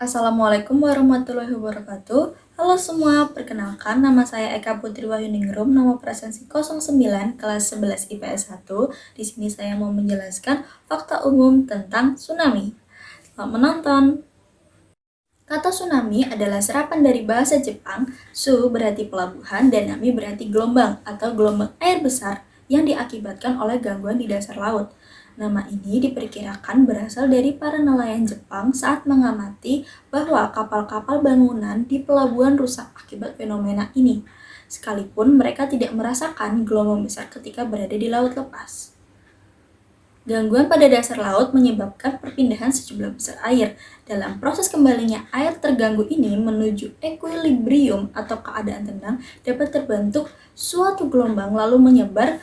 Assalamualaikum warahmatullahi wabarakatuh. Halo semua, perkenalkan nama saya Eka Putri Wahyuningrum, nomor presensi 09 kelas 11 IPS 1. Di sini saya mau menjelaskan fakta umum tentang tsunami. Selamat menonton. Kata tsunami adalah serapan dari bahasa Jepang. Su berarti pelabuhan dan nami berarti gelombang atau gelombang air besar yang diakibatkan oleh gangguan di dasar laut. Nama ini diperkirakan berasal dari para nelayan Jepang saat mengamati bahwa kapal-kapal bangunan di pelabuhan rusak akibat fenomena ini, sekalipun mereka tidak merasakan gelombang besar ketika berada di laut lepas. Gangguan pada dasar laut menyebabkan perpindahan sejumlah besar air. Dalam proses kembalinya air terganggu ini menuju equilibrium atau keadaan tenang, dapat terbentuk suatu gelombang lalu menyebar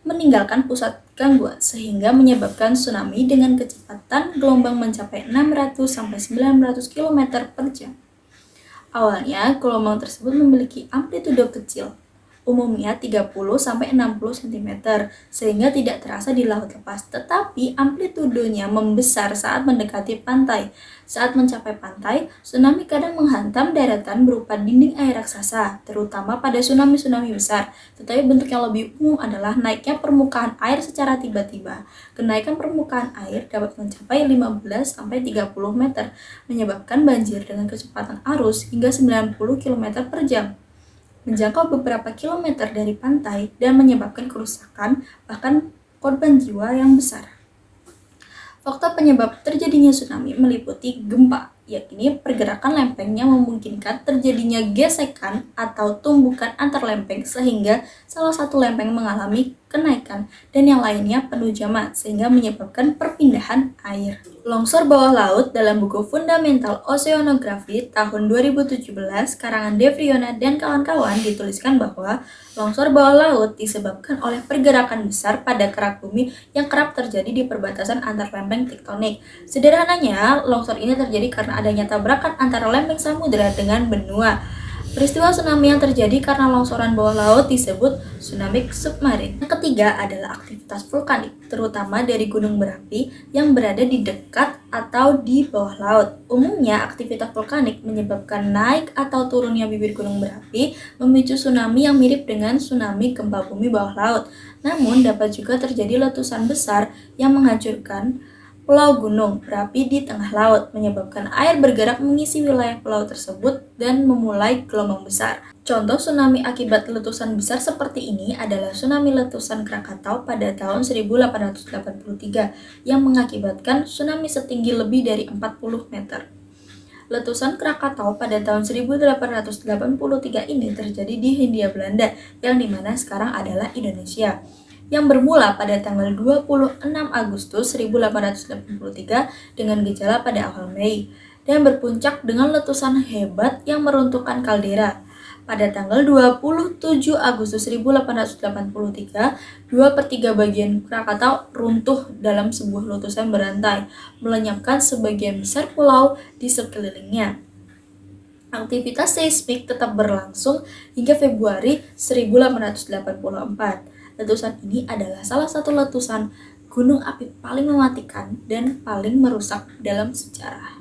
meninggalkan pusat gangguan sehingga menyebabkan tsunami dengan kecepatan gelombang mencapai 600-900 km per jam. Awalnya, gelombang tersebut memiliki amplitudo kecil, umumnya 30-60 cm, sehingga tidak terasa di laut lepas, tetapi amplitudonya membesar saat mendekati pantai. Saat mencapai pantai, tsunami kadang menghantam daratan berupa dinding air raksasa, terutama pada tsunami-tsunami besar, tetapi bentuk yang lebih umum adalah naiknya permukaan air secara tiba-tiba. Kenaikan permukaan air dapat mencapai 15-30 meter, menyebabkan banjir dengan kecepatan arus hingga 90 km per jam. Menjangkau beberapa kilometer dari pantai dan menyebabkan kerusakan, bahkan korban jiwa yang besar. Faktor penyebab terjadinya tsunami meliputi gempa, yakni pergerakan lempeng yang memungkinkan terjadinya gesekan atau tumbukan antar lempeng sehingga salah satu lempeng mengalami kenaikan dan yang lainnya penujaman sehingga menyebabkan perpindahan air. Longsor bawah laut dalam buku Fundamental Oceanography tahun 2017 karangan Devriona dan kawan-kawan dituliskan bahwa longsor bawah laut disebabkan oleh pergerakan besar pada kerak bumi yang kerap terjadi di perbatasan antar lempeng tektonik. Sederhananya, longsor ini terjadi karena adanya tabrakan antara lempeng samudera dengan benua. Peristiwa tsunami yang terjadi karena longsoran bawah laut disebut tsunami submarin. Yang ketiga adalah aktivitas vulkanik, terutama dari gunung berapi yang berada di dekat atau di bawah laut. Umumnya, aktivitas vulkanik menyebabkan naik atau turunnya bibir gunung berapi, memicu tsunami yang mirip dengan tsunami gempa bumi bawah laut. Namun, dapat juga terjadi letusan besar yang menghancurkan pulau gunung berapi di tengah laut, menyebabkan air bergerak mengisi wilayah pulau tersebut dan memulai gelombang besar. Contoh tsunami akibat letusan besar seperti ini adalah tsunami letusan Krakatau pada tahun 1883 yang mengakibatkan tsunami setinggi lebih dari 40 meter. Letusan Krakatau pada tahun 1883 ini terjadi di Hindia Belanda, yang dimana sekarang adalah Indonesia, yang bermula pada tanggal 26 Agustus 1883 dengan gejala pada awal Mei, dan berpuncak dengan letusan hebat yang meruntuhkan kaldera. Pada tanggal 27 Agustus 1883, 2/3 bagian Krakatau runtuh dalam sebuah letusan berantai, melenyapkan sebagian besar pulau di sekelilingnya. Aktivitas seismik tetap berlangsung hingga Februari 1884. Letusan ini adalah salah satu letusan gunung api paling mematikan dan paling merusak dalam sejarah,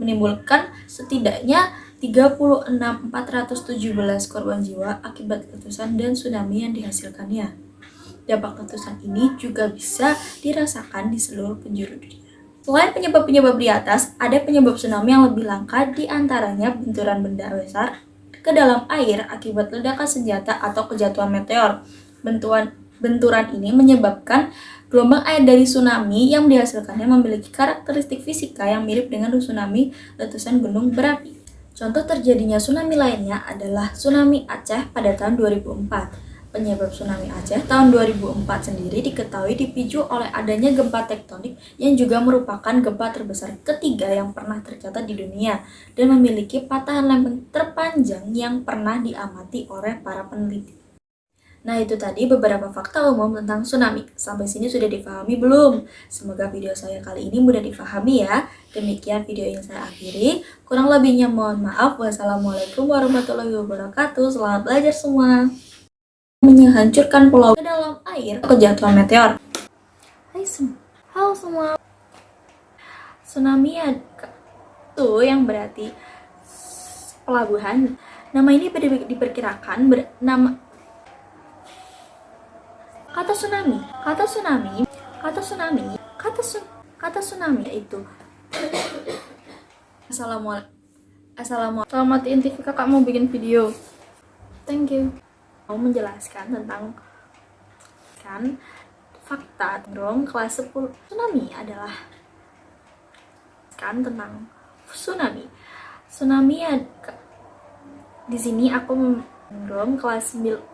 menimbulkan setidaknya 36.417 korban jiwa akibat letusan dan tsunami yang dihasilkannya. Dampak letusan ini juga bisa dirasakan di seluruh penjuru dunia. Selain penyebab-penyebab di atas, ada penyebab tsunami yang lebih langka, di antaranya benturan benda besar ke dalam air akibat ledakan senjata atau kejatuhan meteor. Benturan ini menyebabkan gelombang air dari tsunami yang dihasilkannya memiliki karakteristik fisika yang mirip dengan tsunami letusan gunung berapi. Contoh terjadinya tsunami lainnya adalah tsunami Aceh pada tahun 2004. Penyebab tsunami Aceh tahun 2004 sendiri diketahui dipicu oleh adanya gempa tektonik yang juga merupakan gempa terbesar ketiga yang pernah tercatat di dunia dan memiliki patahan lempeng terpanjang yang pernah diamati oleh para peneliti. Nah, itu tadi beberapa fakta umum tentang tsunami. Sampai sini sudah dipahami belum? Semoga video saya kali ini mudah dipahami ya. Demikian video yang saya akhiri. Kurang lebihnya mohon maaf. Wassalamualaikum warahmatullahi wabarakatuh. Selamat belajar semua. Menghancurkan pulau ke dalam air, kejatuhan meteor. Halo semua. Tsunami Itu yang berarti pelabuhan. Nama ini diperkirakan bernama kata tsunami. Kata tsunami yaitu Assalamualaikum. Selamat TV kakak mau bikin video. Thank you. Mau menjelaskan tentang fakta tentang kelas 10. Tsunami adalah tentang tsunami di sini aku kelas 9